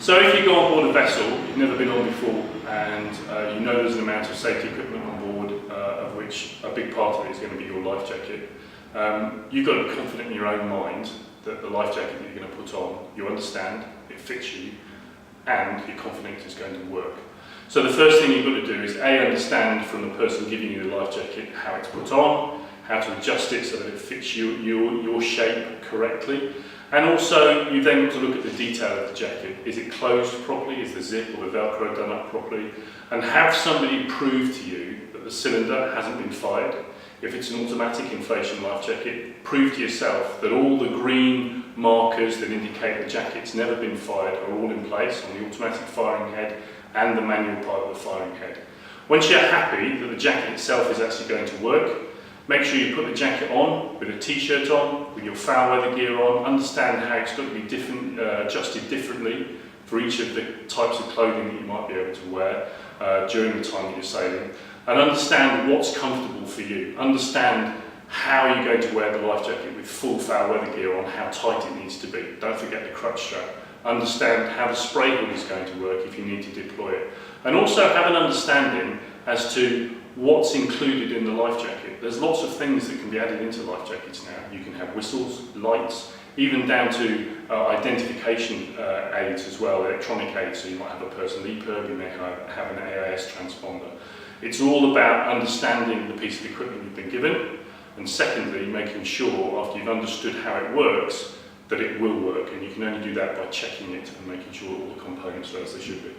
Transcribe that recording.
So if you go on board a vessel you've never been on before and you know there's an amount of safety equipment on board of which a big part of it is going to be your life jacket, you've got to be confident in your own mind that the life jacket that you're going to put on, you understand, it fits you, and you're confident it's going to work. So the first thing you've got to do is understand from the person giving you the life jacket how it's put on, how to adjust it so that it fits your shape correctly. And also, you've then got to look at the detail of the jacket. Is it closed properly? Is the zip or the Velcro done up properly? And have somebody prove to you that the cylinder hasn't been fired. If it's an automatic inflation life jacket, prove to yourself that all the green markers that indicate the jacket's never been fired are all in place on the automatic firing head and the manual part of the firing head. Once you're happy that the jacket itself is actually going to work, make sure you put the jacket on with a t-shirt on, with your foul weather gear on, understand how it's got to be adjusted differently for each of the types of clothing that you might be able to wear during the time that you're sailing, and understand what's comfortable for you. Understand how you're going to wear the life jacket with full foul weather gear on, how tight it needs to be. Don't forget the crutch strap. Understand how the spray hood is going to work if you need to deploy it. And also have an understanding as to what's included in the life jacket. There's lots of things that can be added into life jackets now. You can have whistles, lights, even down to identification aids as well, electronic aids. So you might have a personal EPIRB, you may have an AIS transponder. It's all about understanding the piece of equipment you've been given, and secondly, making sure after you've understood how it works, that it will work, and you can only do that by checking it and making sure all the components are as they should be.